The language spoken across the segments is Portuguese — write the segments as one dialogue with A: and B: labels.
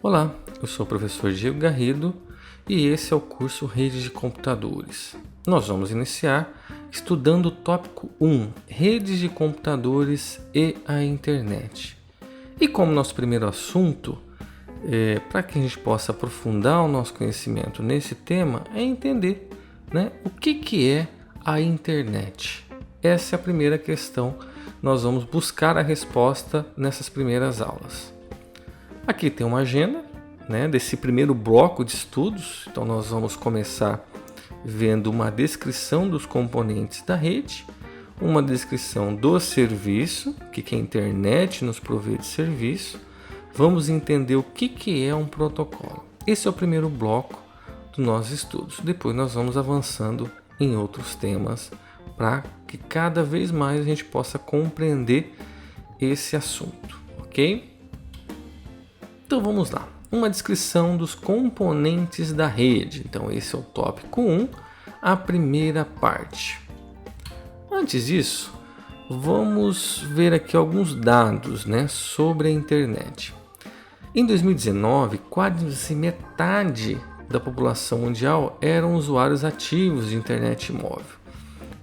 A: Olá, eu sou o professor Diego Garrido e esse é o curso Redes de Computadores. Nós vamos iniciar estudando o tópico 1, Redes de Computadores e a Internet. E como nosso primeiro assunto, para que a gente possa aprofundar o nosso conhecimento nesse tema, é entender, o que é a internet. Essa é a primeira questão. Nós vamos buscar a resposta nessas primeiras aulas. Aqui tem uma agenda, desse primeiro bloco de estudos. Então nós vamos começar vendo uma descrição dos componentes da rede, uma descrição do serviço, o que a internet nos provê de serviço. Vamos entender o que é um protocolo. Esse é o primeiro bloco dos nossos estudos. Depois nós vamos avançando em outros temas para que cada vez mais a gente possa compreender esse assunto, ok? Então vamos lá. Uma descrição dos componentes da rede. Então esse é o tópico 1, a primeira parte. Antes disso, vamos ver aqui alguns dados sobre a internet. Em 2019, quase metade da população mundial eram usuários ativos de internet móvel.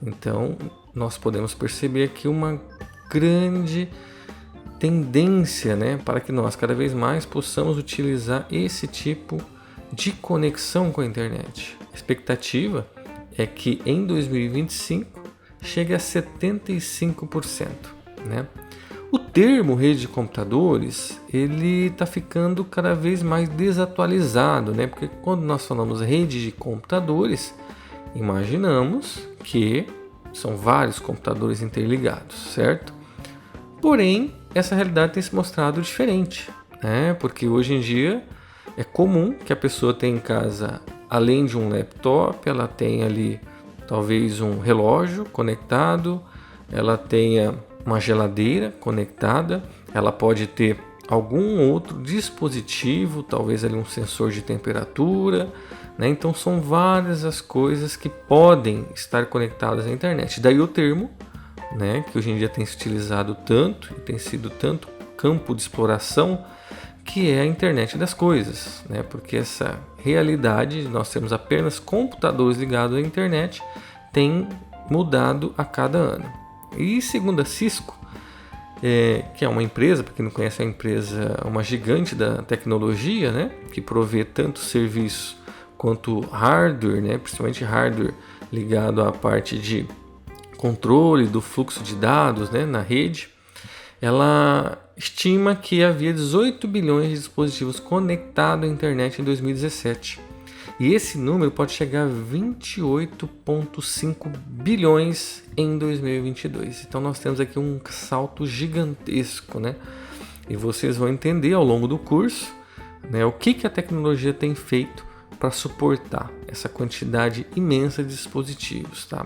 A: Então, nós podemos perceber aqui uma grande tendência para que nós cada vez mais possamos utilizar esse tipo de conexão com a internet. A expectativa é que em 2025 chegue a 75%. O termo rede de computadores ele está ficando cada vez mais desatualizado, porque quando nós falamos rede de computadores, imaginamos que são vários computadores interligados, certo? Porém, essa realidade tem se mostrado diferente, porque hoje em dia é comum que a pessoa tenha em casa, além de um laptop, ela tenha ali talvez um relógio conectado, ela tenha uma geladeira conectada, ela pode ter algum outro dispositivo, talvez ali um sensor de temperatura, Então são várias as coisas que podem estar conectadas à internet. Daí o termo, que hoje em dia tem se utilizado tanto e tem sido tanto campo de exploração, que é a internet das coisas, porque essa realidade de nós temos apenas computadores ligados à internet tem mudado a cada ano. E segundo a Cisco, que é uma empresa, para quem não conhece, a empresa uma gigante da tecnologia, que provê tanto serviço quanto hardware, principalmente hardware ligado à parte de controle do fluxo de dados na rede, ela estima que havia 18 bilhões de dispositivos conectados à internet em 2017. E esse número pode chegar a 28,5 bilhões em 2022. Então nós temos aqui um salto gigantesco, E vocês vão entender ao longo do curso, o que a tecnologia tem feito para suportar essa quantidade imensa de dispositivos, tá?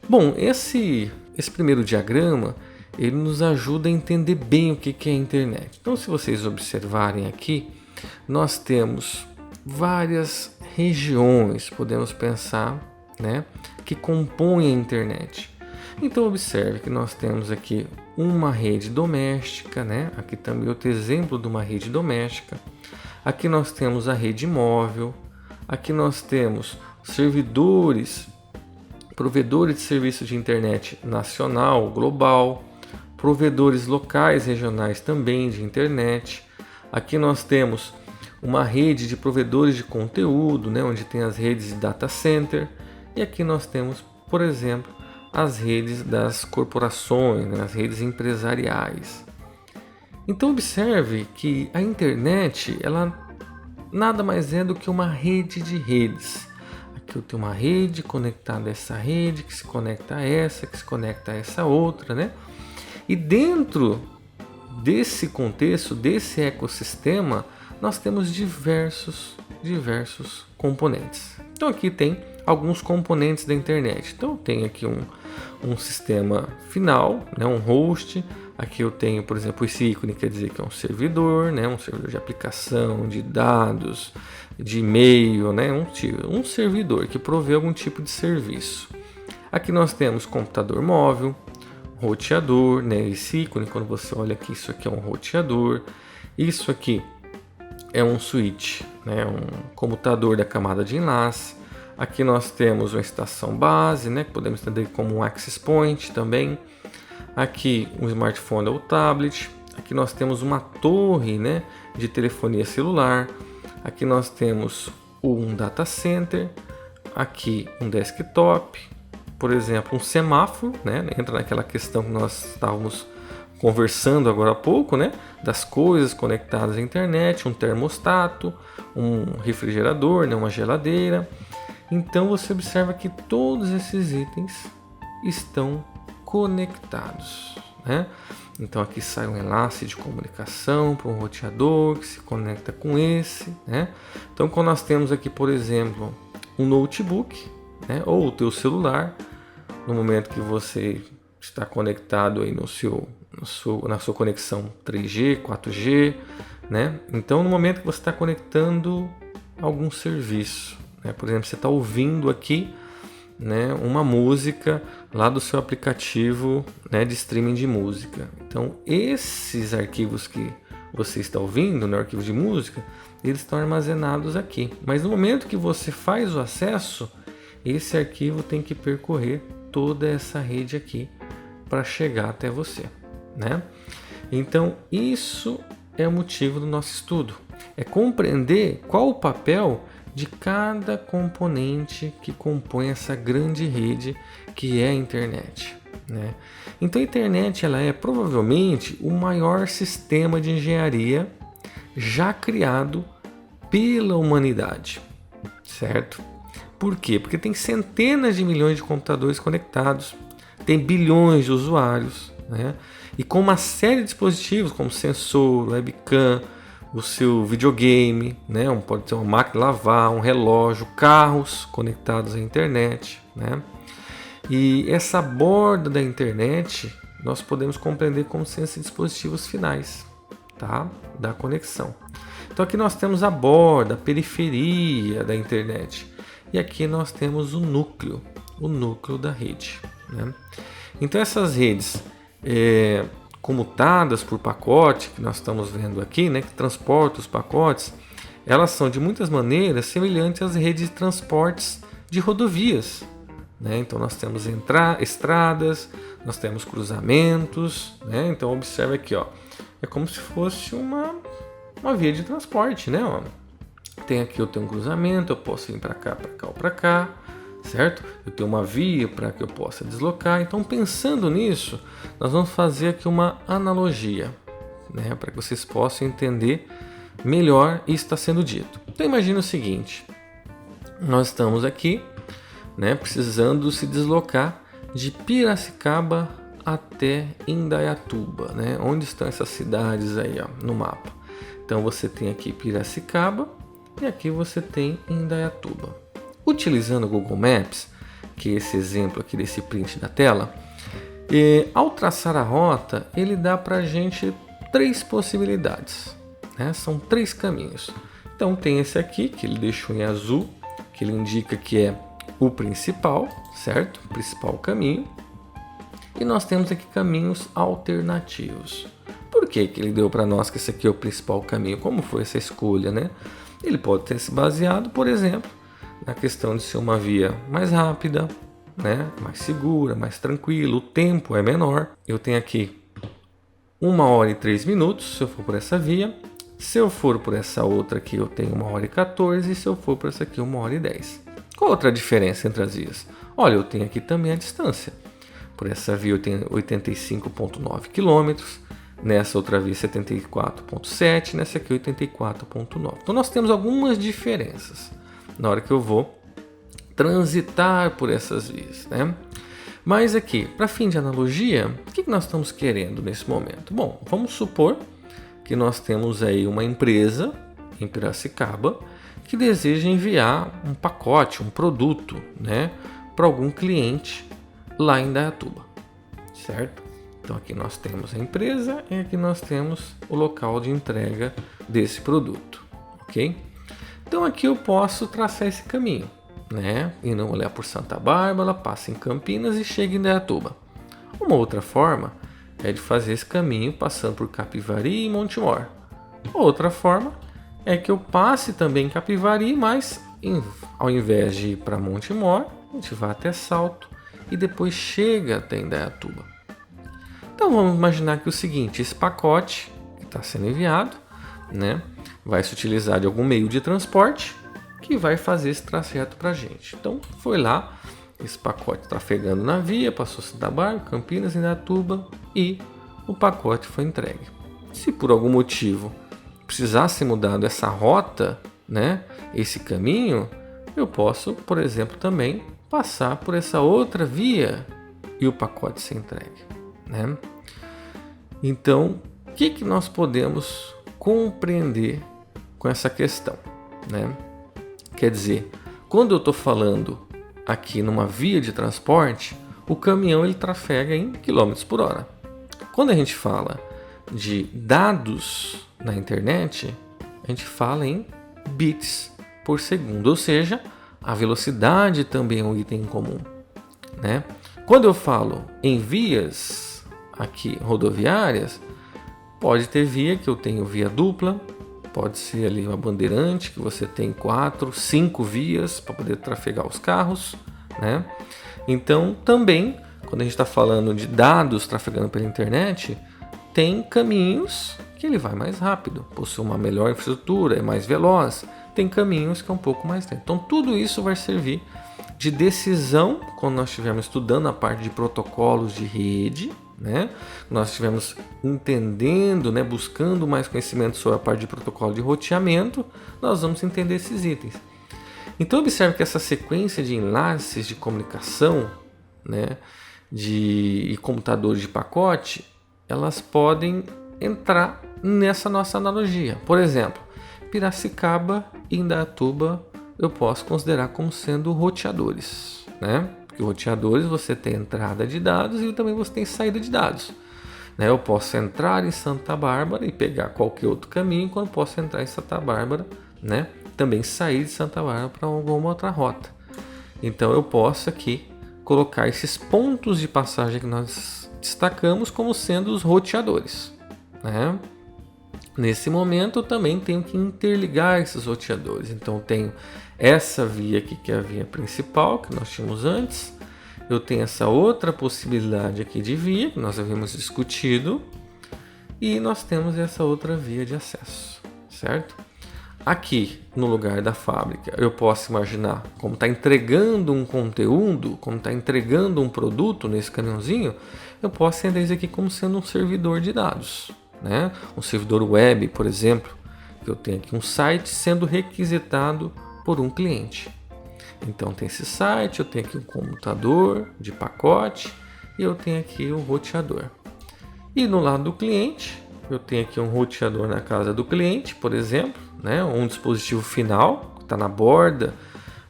A: Bom, esse primeiro diagrama ele nos ajuda a entender bem o que é a internet. Então, se vocês observarem aqui, nós temos várias regiões, podemos pensar, que compõem a internet. Então, observe que nós temos aqui uma rede doméstica, Aqui também outro exemplo de uma rede doméstica. Aqui nós temos a rede móvel. Aqui nós temos servidores, provedores de serviços de internet nacional, global, provedores locais, regionais também de internet. Aqui nós temos uma rede de provedores de conteúdo, onde tem as redes de data center. E aqui nós temos, por exemplo, as redes das corporações, as redes empresariais. Então observe que a internet ela nada mais é do que uma rede de redes. Aqui eu tenho uma rede conectada a essa rede, que se conecta a essa, que se conecta a essa outra, E dentro desse contexto, desse ecossistema, nós temos diversos componentes. Então aqui tem alguns componentes da internet. Então eu tenho aqui um sistema final, um host. Aqui eu tenho, por exemplo, esse ícone quer dizer que é um servidor, um servidor de aplicação, de dados, de e-mail, um servidor que provê algum tipo de serviço. Aqui nós temos computador móvel, roteador, esse ícone, quando você olha aqui, isso aqui é um roteador. Isso aqui é um switch, né? Um comutador da camada de enlace. Aqui nós temos uma estação base, né? Que podemos entender como um access point também. Aqui um smartphone ou tablet. Aqui nós temos uma torre, né? De telefonia celular. Aqui nós temos um data center. Aqui um desktop. Por exemplo, um semáforo, né? Entra naquela questão que nós estávamos conversando agora há pouco, né? Das coisas conectadas à internet, um termostato, um refrigerador, né? Uma geladeira. Então você observa que todos esses itens estão conectados, né? Então aqui sai um enlace de comunicação para um roteador que se conecta com esse, né? Então quando nós temos aqui, por exemplo, um notebook, né? Ou o teu celular, no momento que você está conectado aí na sua conexão 3G, 4G, né? Então no momento que você está conectando algum serviço, né? Por exemplo, você está ouvindo aqui, né, uma música lá do seu aplicativo, né, de streaming de música. Então esses arquivos que você está ouvindo, no arquivo de música, eles estão armazenados aqui. Mas no momento que você faz o acesso, esse arquivo tem que percorrer toda essa rede aqui para chegar até você, né? Então isso é o motivo do nosso estudo, é compreender qual o papel de cada componente que compõe essa grande rede que é a internet, né? Então a internet ela é provavelmente o maior sistema de engenharia já criado pela humanidade, certo? Por quê? Porque tem centenas de milhões de computadores conectados, tem bilhões de usuários, né? E com uma série de dispositivos como sensor, webcam, o seu videogame, né? Pode ter uma máquina de lavar, um relógio, carros conectados à internet, né? E essa borda da internet nós podemos compreender como sendo esses dispositivos finais, tá? Da conexão. Então aqui nós temos a borda, a periferia da internet. E aqui nós temos o núcleo da rede, né? Então essas redes comutadas por pacote, que nós estamos vendo aqui, né, que transportam os pacotes, elas são de muitas maneiras semelhantes às redes de transportes de rodovias, né? Então nós temos estradas, nós temos cruzamentos, né? Então observe aqui, ó, é como se fosse uma via de transporte, né? Ó, eu tenho um cruzamento, eu posso ir para cá ou para cá, certo? Eu tenho uma via para que eu possa deslocar. Então, pensando nisso, nós vamos fazer aqui uma analogia, né, para que vocês possam entender melhor isso está sendo dito. Então, imagine o seguinte: nós estamos aqui, né, precisando se deslocar de Piracicaba até Indaiatuba, né? Onde estão essas cidades aí, ó, no mapa? Então, você tem aqui Piracicaba e aqui você tem Indaiatuba. Utilizando o Google Maps, que é esse exemplo aqui desse print da tela, ao traçar a rota, ele dá para a gente 3 possibilidades, né? São 3 caminhos. Então tem esse aqui, que ele deixou em azul, que ele indica que é o principal, certo? O principal caminho. E nós temos aqui caminhos alternativos. Por que que ele deu para nós que esse aqui é o principal caminho? Como foi essa escolha, né? Ele pode ter se baseado, por exemplo, na questão de ser uma via mais rápida, né? Mais segura, mais tranquila, o tempo é menor. Eu tenho aqui 1 hora e 3 minutos se eu for por essa via. Se eu for por essa outra aqui, eu tenho 1 hora e 14. E se eu for por essa aqui, 1 hora e 10. Qual a outra diferença entre as vias? Olha, eu tenho aqui também a distância. Por essa via eu tenho 85,9 km. Nessa outra via 74,7. Nessa aqui 84,9. Então nós temos algumas diferenças na hora que eu vou transitar por essas vias, né? Mas aqui, para fim de analogia, o que nós estamos querendo nesse momento? Bom, vamos supor que nós temos aí uma empresa em Piracicaba que deseja enviar um pacote, um produto, né, para algum cliente lá em Indaiatuba, certo? Então aqui nós temos a empresa e aqui nós temos o local de entrega desse produto, ok? Então aqui eu posso traçar esse caminho, né? E não olhar por Santa Bárbara, passa em Campinas e chega em Indaiatuba. Uma outra forma é de fazer esse caminho passando por Capivari e Montemor, Outra forma é que eu passe também em Capivari, mas ao invés de ir para Montemor, a gente vai até Salto e depois chega até Indaiatuba. Então vamos imaginar que o seguinte, esse pacote que está sendo enviado, né, vai se utilizar de algum meio de transporte que vai fazer esse trajeto para a gente. Então foi lá, esse pacote trafegando na via, passou Santa Bárbara, Campinas, Indaiatuba e o pacote foi entregue. Se por algum motivo precisasse ser mudado essa rota, né, esse caminho, eu posso, por exemplo, também passar por essa outra via e o pacote ser entregue, né? Então, o que nós podemos compreender com essa questão, né? Quer dizer, quando eu estou falando aqui numa via de transporte, o caminhão ele trafega em quilômetros por hora. Quando a gente fala de dados na internet, a gente fala em bits por segundo, ou seja, a velocidade também é um item em comum, né? Quando eu falo em vias aqui rodoviárias, pode ter via que eu tenho via dupla, pode ser ali uma bandeirante que você tem 4, 5 vias para poder trafegar os carros, né? Então também, quando a gente está falando de dados trafegando pela internet, tem caminhos que ele vai mais rápido, possui uma melhor infraestrutura, é mais veloz, tem caminhos que é um pouco mais lento. Então tudo isso vai servir de decisão quando nós estivermos estudando a parte de protocolos de rede, né? Nós estivermos entendendo, né, buscando mais conhecimento sobre a parte de protocolo de roteamento, nós vamos entender esses itens. Então observe que essa sequência de enlaces de comunicação, né, e computadores de pacote, elas podem entrar nessa nossa analogia. Por exemplo, Piracicaba e Indaiatuba eu posso considerar como sendo roteadores, né? Porque roteadores você tem entrada de dados e também você tem saída de dados, né? Eu posso entrar em Santa Bárbara e pegar qualquer outro caminho, quando posso entrar em Santa Bárbara, né? Também sair de Santa Bárbara para alguma outra rota. Então eu posso aqui colocar esses pontos de passagem que nós destacamos como sendo os roteadores, né? Nesse momento eu também tenho que interligar esses roteadores. Então eu tenho essa via aqui que é a via principal que nós tínhamos antes. Eu tenho essa outra possibilidade aqui de via que nós havíamos discutido. E nós temos essa outra via de acesso, certo? Aqui no lugar da fábrica eu posso imaginar como está entregando um conteúdo, como está entregando um produto nesse caminhãozinho. Eu posso entender isso aqui como sendo um servidor de dados, né? Um servidor web, por exemplo, que eu tenho aqui um site sendo requisitado por um cliente. Então tem esse site, eu tenho aqui um computador de pacote e eu tenho aqui um roteador. E no lado do cliente, eu tenho aqui um roteador na casa do cliente, por exemplo, né? Um dispositivo final que está na borda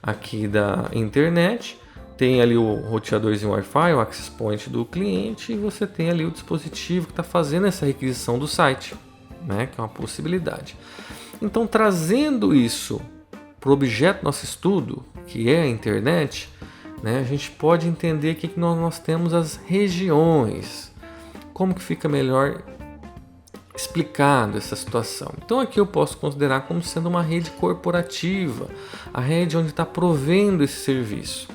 A: aqui da internet. Tem ali o roteadorzinho Wi-Fi, o access point do cliente, e você tem ali o dispositivo que está fazendo essa requisição do site, né? Que é uma possibilidade. Então, trazendo isso para o objeto do nosso estudo, que é a internet, né? A gente pode entender aqui que nós temos as regiões. Como que fica melhor explicado essa situação? Então aqui eu posso considerar como sendo uma rede corporativa, a rede onde está provendo esse serviço.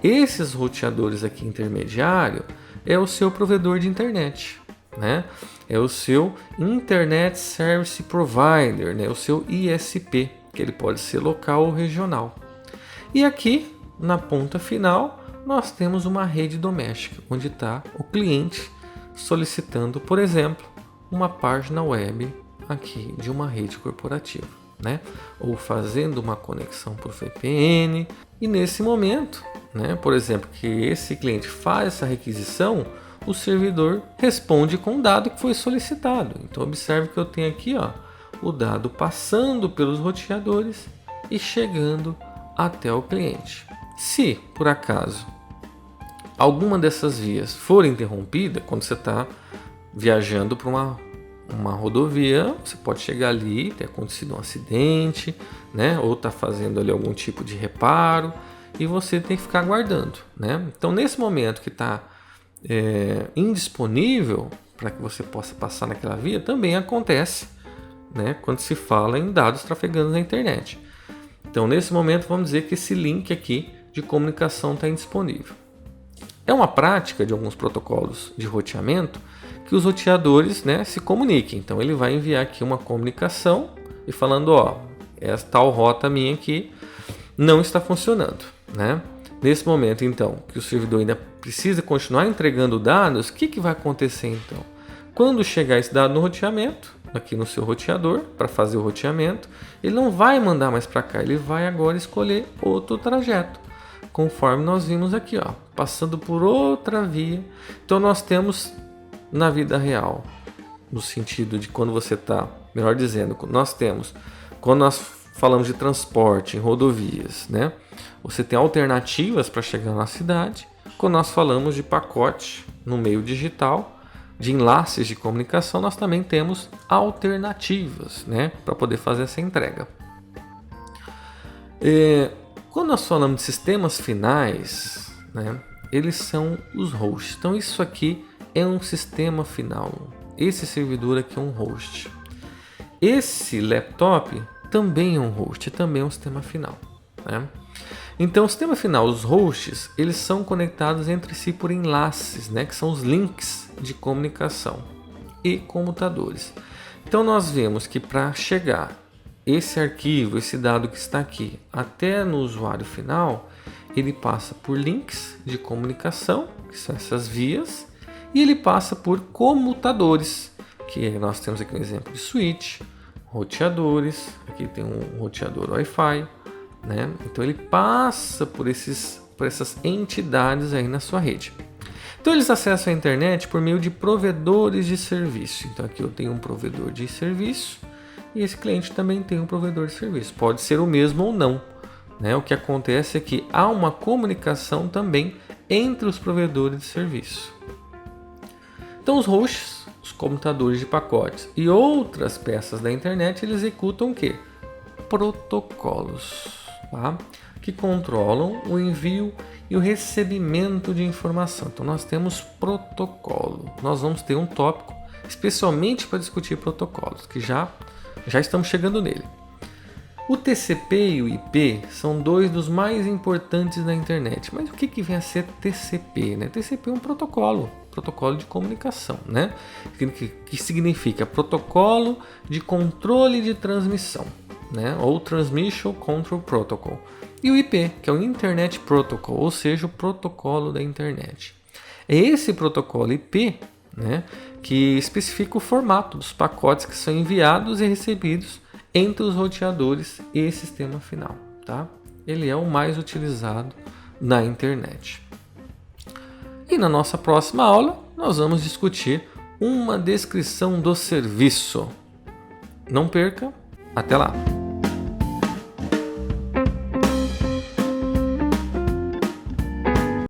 A: Esses roteadores aqui intermediário é o seu provedor de internet, né? É o seu Internet Service Provider, né? O seu ISP, que ele pode ser local ou regional. E aqui na ponta final nós temos uma rede doméstica, onde está o cliente solicitando, por exemplo, uma página web aqui de uma rede corporativa, né? Ou fazendo uma conexão por VPN. E nesse momento, né, por exemplo, que esse cliente faz essa requisição, o servidor responde com o dado que foi solicitado. Então observe que eu tenho aqui, ó, o dado passando pelos roteadores e chegando até o cliente. Se por acaso alguma dessas vias for interrompida, quando você está viajando para uma rodovia, você pode chegar ali, ter acontecido um acidente, né? Ou está fazendo ali algum tipo de reparo e você tem que ficar aguardando, né? Então nesse momento que está indisponível para que você possa passar naquela via, também acontece, né, quando se fala em dados trafegando na internet. Então, nesse momento, vamos dizer que esse link aqui de comunicação está indisponível. É uma prática de alguns protocolos de roteamento que os roteadores, né, se comuniquem. Então, ele vai enviar aqui uma comunicação e falando, ó, essa tal rota minha aqui não está funcionando, né? Nesse momento, então, que o servidor ainda precisa continuar entregando dados, o que vai acontecer, então? Quando chegar esse dado no roteamento, aqui no seu roteador, para fazer o roteamento, ele não vai mandar mais para cá, ele vai agora escolher outro trajeto, conforme nós vimos aqui, ó, passando por outra via. Então, nós temos na vida real, no sentido de quando você está, melhor dizendo, nós temos, quando nós falamos de transporte em rodovias, né? Você tem alternativas para chegar na cidade. Quando nós falamos de pacote no meio digital, de enlaces de comunicação, nós também temos alternativas, né, para poder fazer essa entrega. Quando nós falamos de sistemas finais, né, eles são os hosts. Então isso aqui é um sistema final. Esse servidor aqui é um host. Esse laptop também é um host, também é um sistema final, né? Então, o sistema final, os hosts, eles são conectados entre si por enlaces, né, que são os links de comunicação e comutadores. Então, nós vemos que para chegar esse arquivo, esse dado que está aqui, até no usuário final, ele passa por links de comunicação, que são essas vias, e ele passa por comutadores, que nós temos aqui um exemplo de switch, roteadores, aqui tem um roteador Wi-Fi, né? Então ele passa por essas entidades aí na sua rede. Então eles acessam a internet por meio de provedores de serviço. Então aqui eu tenho um provedor de serviço e esse cliente também tem um provedor de serviço. Pode ser o mesmo ou não, né? O que acontece é que há uma comunicação também entre os provedores de serviço. Então os hosts, os computadores de pacotes e outras peças da internet, eles executam o quê? Protocolos, tá? Que controlam o envio e o recebimento de informação. Então nós temos protocolo. Nós vamos ter um tópico especialmente para discutir protocolos, que já estamos chegando nele. O TCP e o IP são dois dos mais importantes na internet. Mas o que vem a ser TCP, né? TCP é um protocolo de comunicação, né? Que significa protocolo de controle de transmissão, né? Ou Transmission Control Protocol. E o IP, que é o Internet Protocol, ou seja, o protocolo da internet. É esse protocolo IP, né, que especifica o formato dos pacotes que são enviados e recebidos entre os roteadores e sistema final, tá? Ele é o mais utilizado na internet. E na nossa próxima aula, nós vamos discutir uma descrição do serviço. Não perca, até lá!